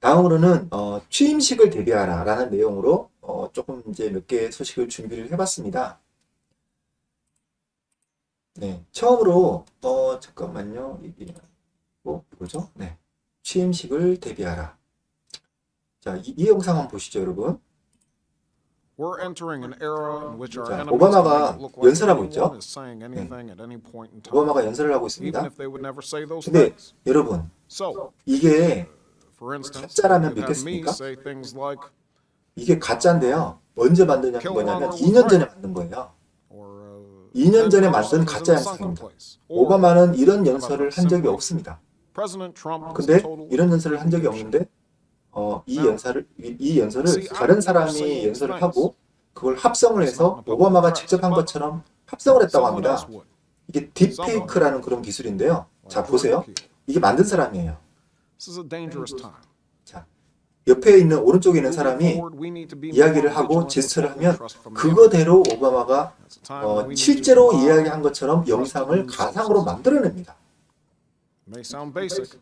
다음으로는 취임식을 대비하라 라는 내용으로 조금 이제 몇 개의 소식을 준비를 해봤습니다. 네, 처음으로 잠깐만요. 이게 뭐죠? 네, 취임식을 대비하라. 자, 이 영상 한번 보시죠, 여러분. We're entering an era in which our 자, enemies can make 오바마가 it look like 연설하고 anyone 있죠. is saying 네, anything at any point in time, 오바마가 연설을 하고 even 있습니다. if they would never say those 근데 things. 여러분, So, 이게 for instance, 가짜라면 you have me 믿겠습니까? say things like, 이게 가짜인데요. 언제 만든 거냐면 2년 전에 만든 거예요. or 2년 전에 Ben 만든 Carson is 가짜 in the sunken 영상입니다. place. Or, 오바마는 이런 how about 연설을 this 한 적이 simply, 없습니다. President Trump is a 근데 total 이런 연설을 한 적이 dipshit. 없는데 이 연설을 See, I 다른 would never say 사람이 these 연설을 things. 하고 그걸 합성을 It's not in 해서 the public 오바마가 press, 직접 한 but 것처럼 합성을 했다고 someone else 합니다. would, 이게 딥페이크라는 그런 기술인데요. like 자, Jordan 보세요. Peele. 이게 만든 사람이에요. This is a dangerous time. 자, 옆에 있는 오른쪽에 있는 Moving 사람이 forward, we need to be more 이야기를 하고 vigilant with 제스처를 what we 하면 trust from the 그거대로 오바마가 It's a time when we need to 실제로 rely 이야기한 것처럼 on 영상을 trusted 가상으로 sources. 만들어냅니다. May sound basic,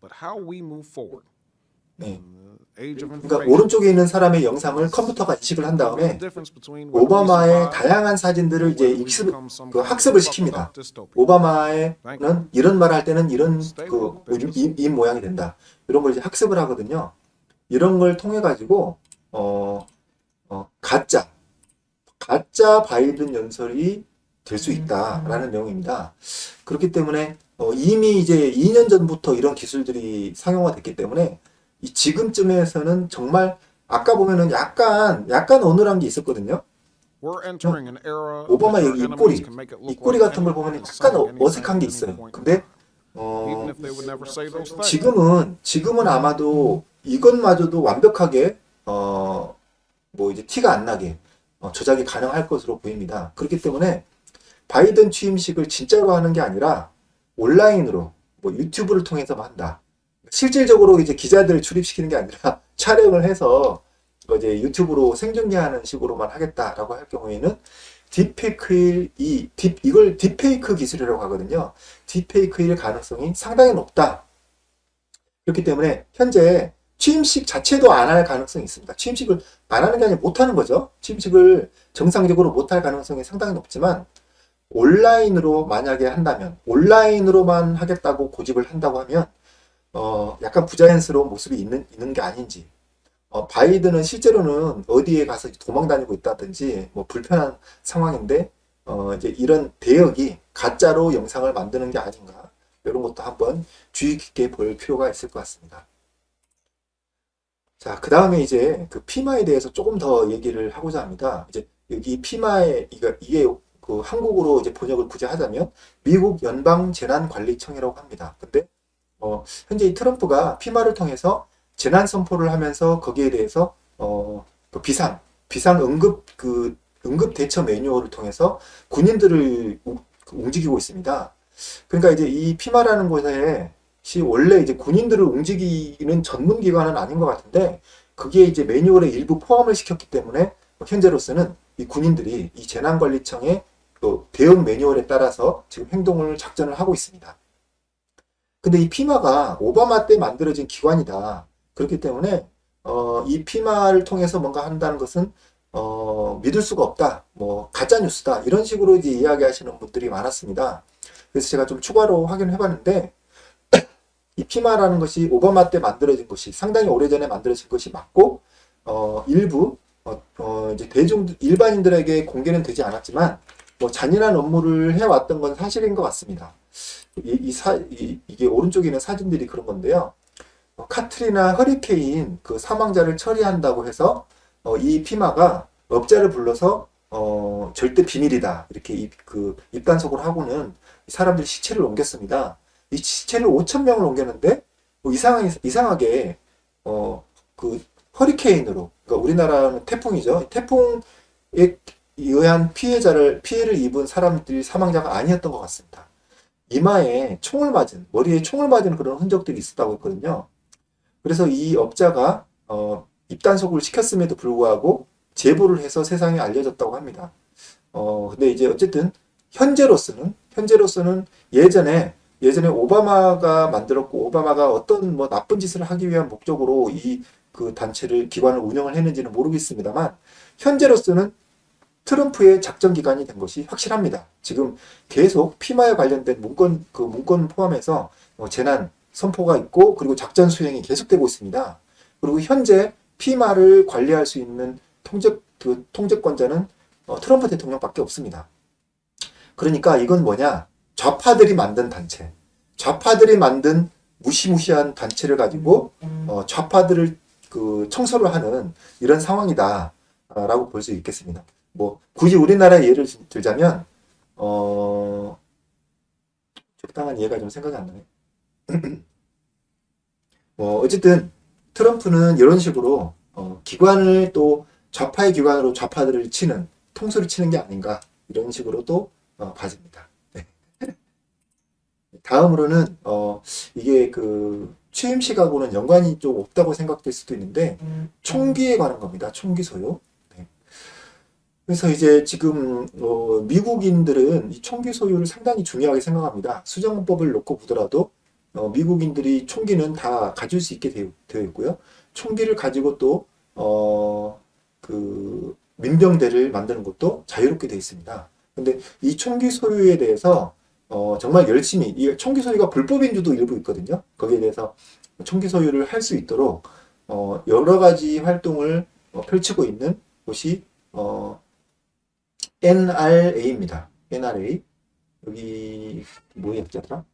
but how we move forward 네. in the age of 그러니까 information. 오른쪽에 있는 사람의 영상을 컴퓨터가 인식을 한 다음에 The difference between whether we 오바마의 survive 다양한 사진들을 or 이제 whether we become some kind of 학습을 fucked 시킵니다. up dystopia. 오바마는 이런 말 할 때는 이런 Stay woke, bitches. 이 모양이 된다. 이런 걸 이제 학습을 하거든요. 이런 걸 통해 가지고 가짜 바이든 연설이 될 수 있다라는 내용입니다. 그렇기 때문에 이미 이제 2년 전부터 이런 기술들이 상용화됐기 때문에 지금쯤에서는 정말 아까 보면은 약간 어눌한 게 있었거든요. We're entering an era in 오바마 which 여기 our enemies can make it look 입꼬리 like 같은 걸 anyone 보면 is 약간 saying anything 어색한 게 at any 있어요. point in 근데 time, even if they would never say those things. 지금은 아마도 이것마저도 완벽하게 뭐 이제 티가 안 나게 조작이 가능할 것으로 보입니다. 그렇기 때문에 바이든 취임식을 진짜로 하는 게 아니라 온라인으로 뭐 유튜브를 통해서만 한다. 실질적으로 이제 기자들을 출입시키는 게 아니라 촬영을 해서 이제 유튜브로 생중계하는 식으로만 하겠다라고 할 경우에는 이걸 딥페이크 기술이라고 하거든요. 딥페이크일 가능성이 상당히 높다. 그렇기 때문에 현재 취임식 자체도 안 할 가능성이 있습니다. 취임식을 안 하는 게 아니라 못 하는 거죠. 취임식을 정상적으로 못 할 가능성이 상당히 높지만 온라인으로 만약에 한다면 온라인으로만 하겠다고 고집을 한다고 하면 약간 부자연스러운 모습이 있는 게 아닌지 바이든은 실제로는 어디에 가서 도망 다니고 있다든지 뭐 불편한 상황인데 이제 이런 대역이 가짜로 영상을 만드는 게 아닌가 이런 것도 한번 주의 깊게 볼 필요가 있을 것 같습니다. 자, 그 다음에 이제 그 피마에 대해서 조금 더 얘기를 하고자 합니다. 이제 여기 피마에 이게 그 한국어로 이제 번역을 굳이 하자면 미국 연방재난관리청이라고 합니다. 근데 현재 이 트럼프가 피마를 통해서 재난 선포를 하면서 거기에 대해서 그 비상 응급 대처 매뉴얼을 통해서 군인들을 움직이고 있습니다. 그러니까 이제 이 피마라는 곳이 원래 이제 군인들을 움직이는 전문 기관은 아닌 것 같은데 그게 이제 매뉴얼에 일부 포함을 시켰기 때문에 현재로서는 이 군인들이 이 재난관리청의 또 대응 매뉴얼에 따라서 지금 작전을 하고 있습니다. 근데 이 피마가 오바마 때 만들어진 기관이다. 그렇기 때문에 이 피마를 통해서 뭔가 한다는 것은 믿을 수가 없다. 뭐 가짜 뉴스다. 이런 식으로 이제 이야기하시는 분들이 많았습니다. 그래서 제가 좀 추가로 확인해 봤는데 이 피마라는 것이 오바마 때 만들어진 것이 상당히 오래전에 만들어진 것이 맞고 일부 이제 일반인들에게 공개는 되지 않았지만 뭐 잔인한 업무를 해왔던 건 사실인 것 같습니다. 이게 오른쪽에 있는 사진들이 그런 건데요. 카트리나 허리케인 그 사망자를 처리한다고 해서 이 피마가 업자를 불러서 절대 비밀이다 이렇게 입단속을 하고는 사람들이 시체를 옮겼습니다. 이 시체를 5,000명을 옮겼는데 뭐 이상하게 그 허리케인으로 그러니까 우리나라는 태풍이죠. 태풍에 의한 피해를 입은 사람들이 사망자가 아니었던 것 같습니다. 이마에 머리에 총을 맞은 그런 흔적들이 있었다고 했거든요. 그래서 이 업자가 입단속을 시켰음에도 불구하고 제보를 해서 세상에 알려졌다고 합니다. 근데 이제 어쨌든 현재로서는 예전에 예전에 오바마가 만들었고 오바마가 어떤 뭐 나쁜 짓을 하기 위한 목적으로 이 그 단체를 기관을 운영을 했는지는 모르겠습니다만 현재로서는 트럼프의 작전 기관이 된 것이 확실합니다. 지금 계속 피마에 관련된 문건 포함해서 재난 선포가 있고 그리고 작전 수행이 계속되고 있습니다. 그리고 현재 피마를 관리할 수 있는 통제권자는 트럼프 대통령밖에 없습니다. 그러니까 이건 뭐냐? 좌파들이 만든 단체, 좌파들이 만든 무시무시한 단체를 가지고 좌파들을 그 청소를 하는 이런 상황이다라고 볼 수 있겠습니다. 뭐 굳이 우리나라의 예를 들자면 적당한 예가 좀 생각이 안 나네. 어쨌든 트럼프는 이런 식으로 기관을 또 좌파의 기관으로 좌파들을 치는 통수를 치는 게 아닌가 이런 식으로 또 봐집니다. 네. 다음으로는 이게 그 취임식하고는 연관이 좀 없다고 생각될 수도 있는데 총기에 관한 겁니다. 총기 소유. 네. 그래서 이제 지금 미국인들은 이 총기 소유를 상당히 중요하게 생각합니다. 수정법을 놓고 보더라도 미국인들이 총기는 다 가질 수 있게 되어 있고요. 총기를 가지고 또 그 민병대를 만드는 것도 자유롭게 되어 있습니다. 근데 이 총기 소유에 대해서 정말 열심히 이 총기 소유가 불법인 주도 일부 있거든요. 거기에 대해서 총기 소유를 할 수 있도록 여러 가지 활동을 펼치고 있는 곳이 NRA입니다. NRA 여기 뭐의 약자더라?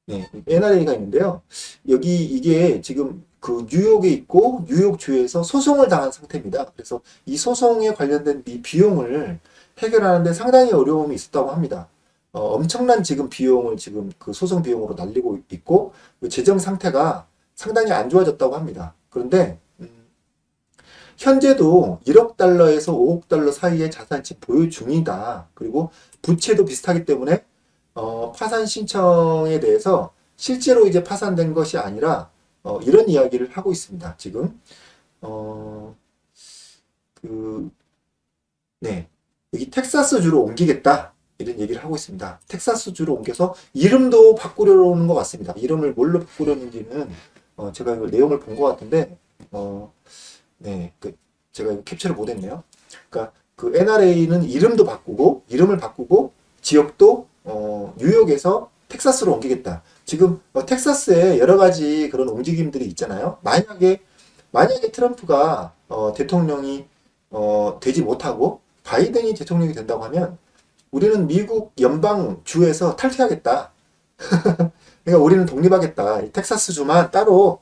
네, NRA가 있는데요. 여기 이게 지금 그 뉴욕에 있고 뉴욕주에서 소송을 당한 상태입니다. 그래서 이 소송에 관련된 이 비용을 해결하는데 상당히 어려움이 있었다고 합니다. 엄청난 지금 비용을 지금 그 소송 비용으로 날리고 있고 그 재정 상태가 상당히 안 좋아졌다고 합니다. 그런데 현재도 1억 달러에서 5억 달러 사이의 자산이 보유 중이다. 그리고 부채도 비슷하기 때문에 파산 신청에 대해서 실제로 이제 파산된 것이 아니라 이런 이야기를 하고 있습니다. 지금 네, 여기 텍사스주로 옮기겠다 이런 얘기를 하고 있습니다. 텍사스주로 옮겨서 이름도 바꾸려는 것 같습니다. 이름을 뭘로 바꾸려는지는 제가 이걸 내용을 본 것 같은데 네, 제가 이거 캡처를 못했네요. 그러니까 그 NRA는 이름을 바꾸고 지역도 뉴욕에서 텍사스로 옮기겠다. 지금 텍사스에 여러 가지 그런 움직임들이 있잖아요. 만약에 트럼프가 대통령이 되지 못하고 바이든이 대통령이 된다고 하면 우리는 미국 연방 주에서 탈퇴하겠다. 그러니까 우리는 독립하겠다. 이 텍사스 주만 따로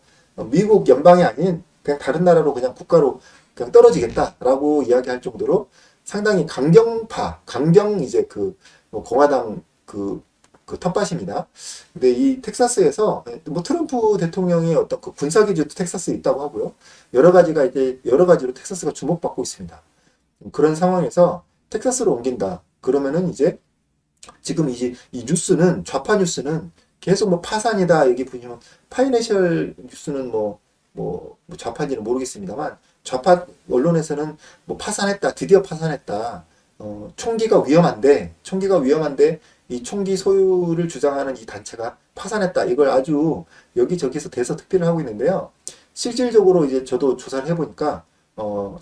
미국 연방이 아닌 그냥 다른 나라로 그냥 국가로 그냥 떨어지겠다라고 이야기할 정도로 상당히 강경 이제 공화당 그 텃밭입니다. 근데 이 텍사스에서 뭐 트럼프 대통령의 어떤 그 군사기지도 텍사스에 있다고 하고요. 여러 가지로 텍사스가 주목받고 있습니다. 그런 상황에서 tek사스로 옮긴다. 그러면은 이제 지금 이제 이 뉴스는 좌파 뉴스는 계속 뭐 파산이다 여기 보시면 파이낸셜 뉴스는 뭐 좌파인지는 모르겠습니다만 좌파 언론에서는 뭐 파산했다 드디어 파산했다 총기가 위험한데 이 총기 소유를 주장하는 이 단체가 파산했다 이걸 아주 여기저기서 대서특필을 하고 있는데요. 실질적으로 이제 저도 조사를 해보니까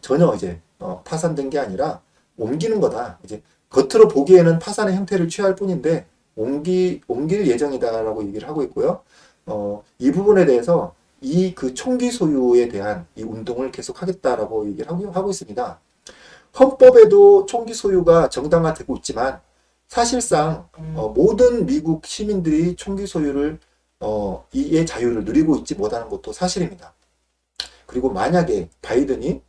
전혀 이제 파산된 게 아니라 옮기는 거다. 이제 겉으로 보기에는 파산의 형태를 취할 뿐인데 옮길 예정이다라고 얘기를 하고 있고요. 이 부분에 대해서 이 그 총기 소유에 대한 이 운동을 계속하겠다라고 얘기를 하고 있습니다. 헌법에도 총기 소유가 정당화되고 있지만 사실상 모든 미국 시민들이 총기 소유를 이의 자유를 누리고 있지 못하는 것도 사실입니다. 그리고 만약에 바이든이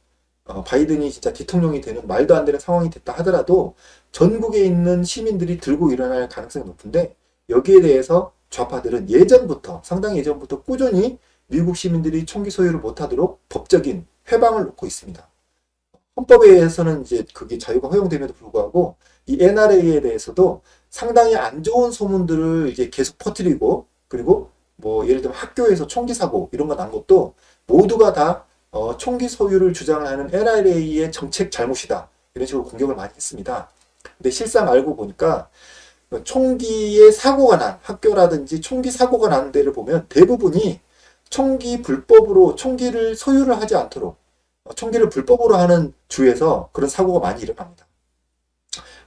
진짜 대통령이 되는 말도 안 되는 상황이 됐다 하더라도 전국에 있는 시민들이 들고 일어날 가능성이 높은데 여기에 대해서 좌파들은 상당히 예전부터 꾸준히 미국 시민들이 총기 소유를 못하도록 법적인 회방을 놓고 있습니다. 헌법에 의해서는 이제 그게 자유가 허용됨에도 불구하고 이 NRA에 대해서도 상당히 안 좋은 소문들을 이제 계속 퍼뜨리고 그리고 뭐 예를 들면 학교에서 총기 사고 이런 거 난 것도 모두가 다 총기 소유를 주장하는 NRA의 정책 잘못이다 이런 식으로 공격을 많이 했습니다. 근데 실상 알고 보니까 총기의 사고가 난 학교라든지 총기 사고가 나는 데를 보면 대부분이 총기 불법으로 총기를 소유를 하지 않도록 총기를 불법으로 하는 주에서 그런 사고가 많이 일어납니다.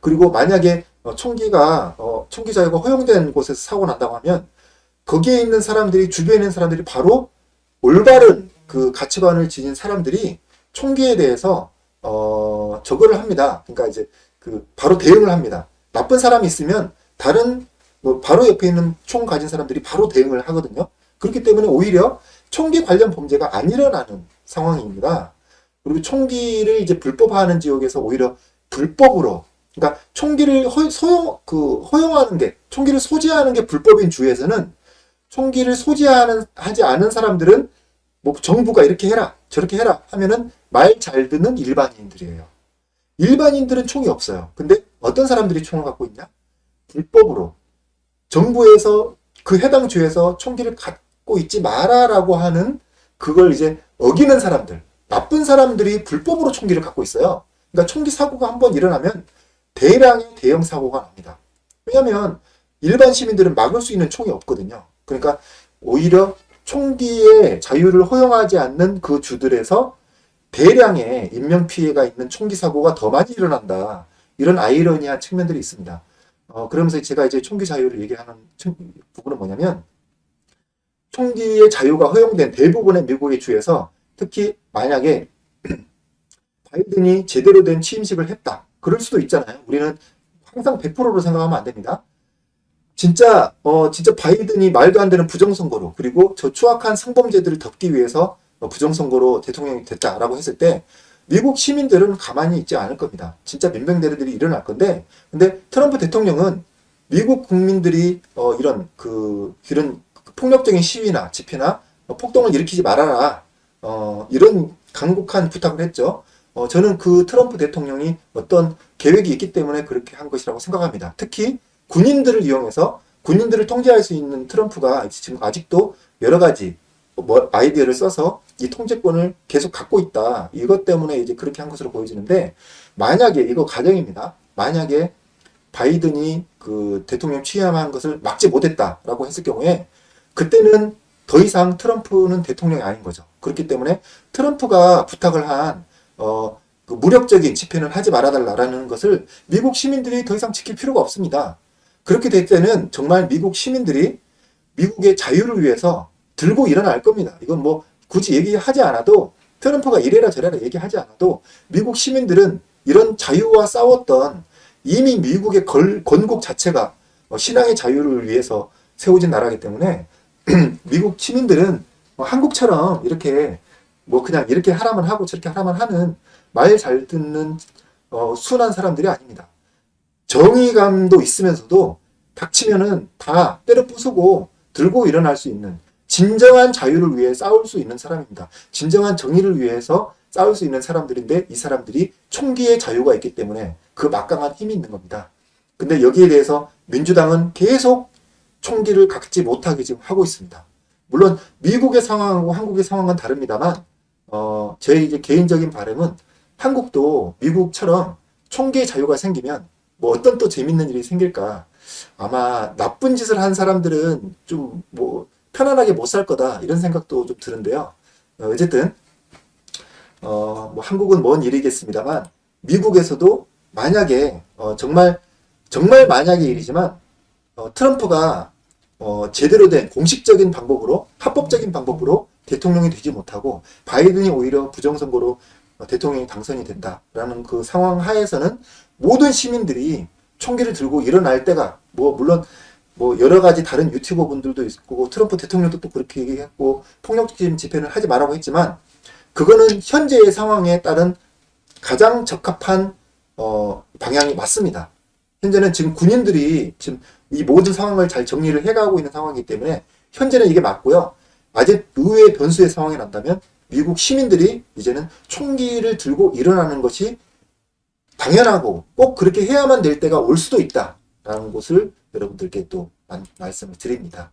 그리고 만약에 총기 자유가 허용된 곳에서 사고 난다고 하면 거기에 있는 사람들이 주변에 있는 사람들이 바로 올바른 그 가치관을 지닌 사람들이 총기에 대해서 저거를 합니다. 그러니까 이제 그 바로 대응을 합니다. 나쁜 사람이 있으면 다른 바로 옆에 있는 총 가진 사람들이 바로 대응을 하거든요. 그렇기 때문에 오히려 총기 관련 범죄가 안 일어나는 상황입니다. 그리고 총기를 이제 불법화하는 지역에서 오히려 불법으로, 그러니까 총기를 허용하는 게, 총기를 소지하는 게 불법인 주에서는 총기를 하지 않은 사람들은 뭐 정부가 이렇게 해라 저렇게 해라 하면은 말 잘 듣는 일반인들이에요. 일반인들은 총이 없어요. 근데 어떤 사람들이 총을 갖고 있냐? 불법으로 정부에서 그 해당 주에서 총기를 갖고 있지 마라라고 하는 그걸 이제 어기는 사람들, 나쁜 사람들이 불법으로 총기를 갖고 있어요. 그러니까 총기 사고가 한번 일어나면 대량의 대형 사고가 납니다. 왜냐하면 일반 시민들은 막을 수 있는 총이 없거든요. 그러니까 오히려 총기의 자유를 허용하지 않는 그 주들에서 대량의 인명피해가 있는 총기 사고가 더 많이 일어난다. 이런 아이러니한 측면들이 있습니다. 그러면서 제가 이제 총기 자유를 얘기하는 부분은 뭐냐면, 총기의 자유가 허용된 대부분의 미국의 주에서 특히 만약에 바이든이 제대로 된 취임식을 했다. 그럴 수도 있잖아요. 우리는 항상 100%로 생각하면 안 됩니다. 진짜 바이든이 말도 안 되는 부정선거로, 그리고 저 추악한 성범죄들을 덮기 위해서 부정선거로 대통령이 됐다라고 했을 때 미국 시민들은 가만히 있지 않을 겁니다. 진짜 민병대들이 일어날 건데, 근데 트럼프 대통령은 미국 국민들이 이런 폭력적인 시위나 집회나 폭동을 일으키지 말아라, 이런 간곡한 부탁을 했죠. 저는 그 트럼프 대통령이 어떤 계획이 있기 때문에 그렇게 한 것이라고 생각합니다. 특히 군인들을 이용해서 군인들을 통제할 수 있는 트럼프가 지금 아직도 여러 가지 아이디어를 써서 이 통제권을 계속 갖고 있다. 이것 때문에 이제 그렇게 한 것으로 보여지는데, 만약에 이거 가정입니다. 만약에 바이든이 그 대통령 취임한 것을 막지 못했다라고 했을 경우에 그때는 더 이상 트럼프는 대통령이 아닌 거죠. 그렇기 때문에 트럼프가 부탁을 한 그 무력적인 집회는 하지 말아달라라는 것을 미국 시민들이 더 이상 지킬 필요가 없습니다. 그렇게 될 때는 정말 미국 시민들이 미국의 자유를 위해서 들고 일어날 겁니다. 이건 뭐 굳이 얘기하지 않아도, 트럼프가 이래라 저래라 얘기하지 않아도 미국 시민들은 이런 자유와 싸웠던, 이미 미국의 건국 자체가 신앙의 자유를 위해서 세워진 나라이기 때문에 미국 시민들은 한국처럼 이렇게 뭐 그냥 이렇게 하라면 하고 저렇게 하라면 하는 말 잘 듣는 순한 사람들이 아닙니다. 정의감도 있으면서도 닥치면은 다 때려 부수고 들고 일어날 수 있는, 진정한 자유를 위해 싸울 수 있는 사람입니다. 진정한 정의를 위해서 싸울 수 있는 사람들인데, 이 사람들이 총기의 자유가 있기 때문에 그 막강한 힘이 있는 겁니다. 근데 여기에 대해서 민주당은 계속 총기를 갖지 못하게 지금 하고 있습니다. 물론 미국의 상황하고 한국의 상황은 다릅니다만, 제 이제 개인적인 바람은 한국도 미국처럼 총기의 자유가 생기면 뭐 어떤 또 재밌는 일이 생길까. 아마 나쁜 짓을 한 사람들은 좀 뭐 편안하게 못 살 거다, 이런 생각도 좀 드는데요. 어쨌든 뭐 한국은 먼 일이겠습니다만, 미국에서도 만약에 정말 만약의 일이지만 트럼프가 제대로 된 공식적인 방법으로, 합법적인 방법으로 대통령이 되지 못하고 바이든이 오히려 부정선거로 대통령이 당선이 된다라는 그 상황 하에서는 모든 시민들이 총기를 들고 일어날 때가, 물론 여러 가지 다른 유튜버 분들도 있고 트럼프 대통령도 또 그렇게 얘기했고 폭력적인 집회는 하지 말라고 했지만, 그거는 현재의 상황에 따른 가장 적합한 방향이 맞습니다. 현재는 지금 군인들이 지금 이 모든 상황을 잘 정리를 해가고 있는 상황이기 때문에 현재는 이게 맞고요. 아직 의외의 변수의 상황이 난다면 미국 시민들이 이제는 총기를 들고 일어나는 것이 당연하고 꼭 그렇게 해야만 될 때가 올 수도 있다라는 것을 여러분들께 또 말씀을 드립니다.